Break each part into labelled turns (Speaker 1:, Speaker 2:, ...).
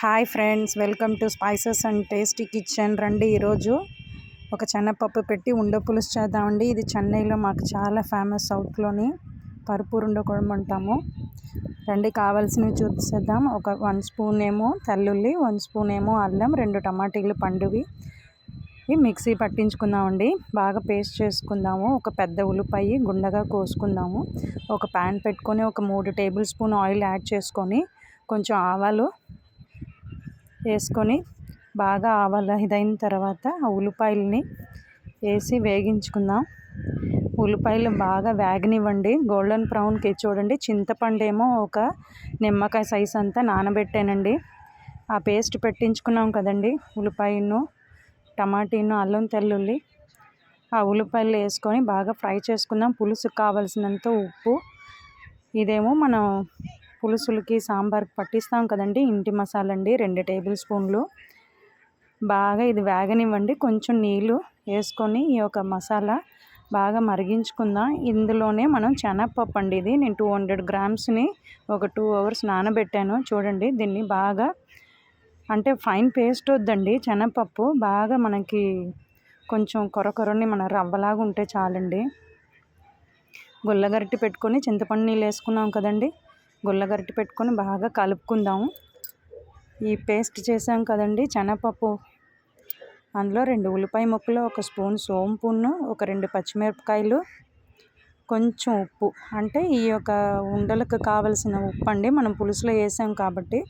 Speaker 1: Hi friends, welcome to spices and tasty kitchen. రండి, ఈరోజు ఒక శనగపప్పు పెట్టి ఉండ పులుసు చేద్దామండి. ఇది చెన్నైలో మాకు చాలా ఫేమస్. సౌత్లోని పరుపురుండ కుழம்பు అంటాము. రండి, కావాల్సినవి చూసేద్దాం. ఒక 1 స్పూన్ ఏమో తెల్లుల్లి, 1 స్పూన్ ఏమో అల్లం, 2 టమాటీలు పండువి మిక్సీ పట్టించుకుందామండి. బాగా పేస్ట్ చేసుకుందాము. ఒక పెద్ద ఉల్లిపాయ గుండగా కోసుకుందాము. ఒక ప్యాన్ పెట్టుకొని ఒక 3 టేబుల్ స్పూన్ ఆయిల్ యాడ్ చేసుకొని కొంచెం ఆవాలు వేసుకొని బాగా ఆవాలు ఇదైన తర్వాత ఆ ఉల్లిపాయలని వేసి వేగించుకుందాం. ఉల్లిపాయలు బాగా వేగనివ్వండి, గోల్డెన్ బ్రౌన్కి. చూడండి, చింతపండు ఏమో ఒక నిమ్మకాయ సైజ్ అంతా నానబెట్టానండి. ఆ పేస్ట్ పెట్టించుకున్నాం కదండి, ఉల్లిపాయను, టమాటీను, అల్లం, తెల్లుల్లి, ఆ ఉల్లిపాయలు వేసుకొని బాగా ఫ్రై చేసుకుందాం. పులుసుకు కావాల్సినంత ఉప్పు. ఇదేమో మనం పులుసులకి సాంబార్కి పట్టిస్తాం కదండి, ఇంటి మసాలా అండి, 2 టేబుల్ స్పూన్లు. బాగా ఇది వేగనివ్వండి. కొంచెం నీళ్ళు వేసుకొని ఈ యొక్క మసాలా బాగా మరిగించుకుందాం. ఇందులోనే మనం శనగపప్పు అండి, ఇది నేను 200 గ్రామ్స్ని ఒక 2 అవర్స్ నానబెట్టాను. చూడండి, దీన్ని బాగా, అంటే ఫైన్ పేస్ట్ వద్దండి, శనగపప్పు బాగా మనకి కొంచెం కొరకొరని మన రవ్వలాగా ఉంటే చాలండి. గుల్లగరిటె పెట్టుకొని చింతపండు నీళ్ళు వేసుకున్నాం కదండి, గుల్లగరిటె పెట్టుకొని బాగా కలుపుకుందాము. ఈ పేస్ట్ చేసాం కదండి శనగపప్పు, అందులో 2 ఉల్లిపాయ ముక్కలు, 1 స్పూన్ సోంపును, ఒక 2 పచ్చిమిరపకాయలు, కొంచెం ఉప్పు, అంటే ఈ యొక్క ఉండలకు కావలసిన ఉప్పు అండి, మనం పులుసులో వేసాం కాబట్టి.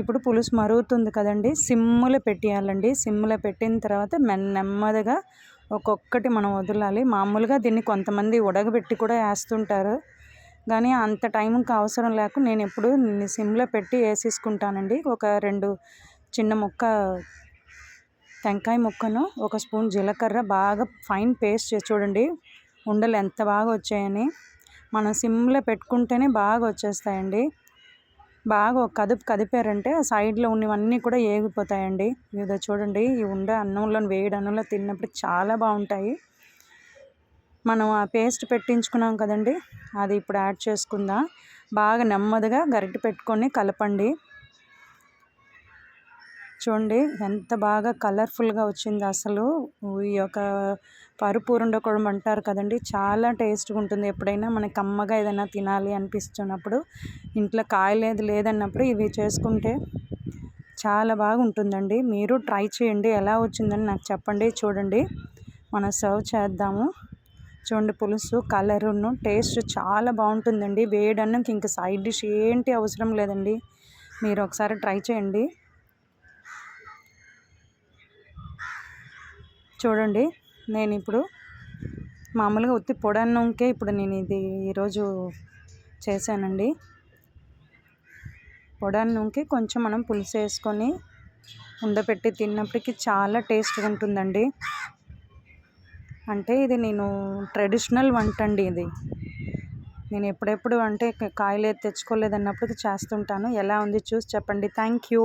Speaker 1: ఇప్పుడు పులుసు మరుగుతుంది కదండి, సిమ్లో పెట్టేయాలండి. సిమ్లో పెట్టిన తర్వాత నెమ్మదిగా ఒక్కొక్కటి మనం వదలాలి. మామూలుగా దీన్ని కొంతమంది ఉడకబెట్టి కూడా వేస్తుంటారు, కానీ అంత టైంకి అవసరం లేక నేను ఎప్పుడు సిమ్లో పెట్టి వేసేసుకుంటానండి. ఒక 2 చిన్న ముక్క టెంకాయ ముక్కను, 1 స్పూన్ జీలకర్ర బాగా ఫైన్ పేస్ట్ చేసి, చూడండి ఉండలు ఎంత బాగా వచ్చాయని. మనం సిమ్లో పెట్టుకుంటేనే బాగా వచ్చేస్తాయండి. బాగా ఒక కదిపారంటే సైడ్లో ఉన్నవన్నీ కూడా ఏగిపోతాయండి. ఇదో చూడండి, ఈ ఉండ అన్నంలో, వేడి అన్నంలో తిన్నప్పుడు చాలా బాగుంటాయి. మనం ఆ పేస్ట్ పెట్టించుకున్నాం కదండి, అది ఇప్పుడు యాడ్ చేసుకుందాం. బాగా నెమ్మదిగా గరిటె పెట్టుకొని కలపండి. చూడండి ఎంత బాగా కలర్ఫుల్గా వచ్చింది. అసలు ఈ యొక్క పరుపురుండ కుழம்பు అంటారు కదండి, చాలా టేస్ట్గా ఉంటుంది. ఎప్పుడైనా మనకి కమ్మగా ఏదైనా తినాలి అనిపిస్తున్నప్పుడు, ఇంట్లో కాయలేదు లేదన్నప్పుడు ఇవి చేసుకుంటే చాలా బాగుంటుందండి. మీరు ట్రై చేయండి, ఎలా వచ్చిందని నాకు చెప్పండి. చూడండి, మనం సర్వ్ చేద్దాము. చూడండి, పులుసు కలరును టేస్ట్ చాలా బాగుంటుందండి. వేడన్నంకి ఇంకా సైడ్ డిష్ ఏంటి అవసరం లేదండి. మీరు ఒకసారి ట్రై చేయండి. చూడండి, నేను ఇప్పుడు మామూలుగా ఉత్తి పొడన్నంకే ఇప్పుడు నేను ఇది ఈరోజు చేశానండి. పొడన్నంకి కొంచెం మనం పులుసు వేసుకొని ఉండపెట్టి తిన్నప్పటికీ చాలా టేస్ట్గా ఉంటుందండి. అంటే ఇది నేను ట్రెడిషనల్ వంట అండి. ఇది నేను ఎప్పుడెప్పుడు అంటే కాయలు తెచ్చుకోలేదన్నప్పుడు చేస్తుంటాను. ఎలా ఉంది చూసి చెప్పండి. Thank you.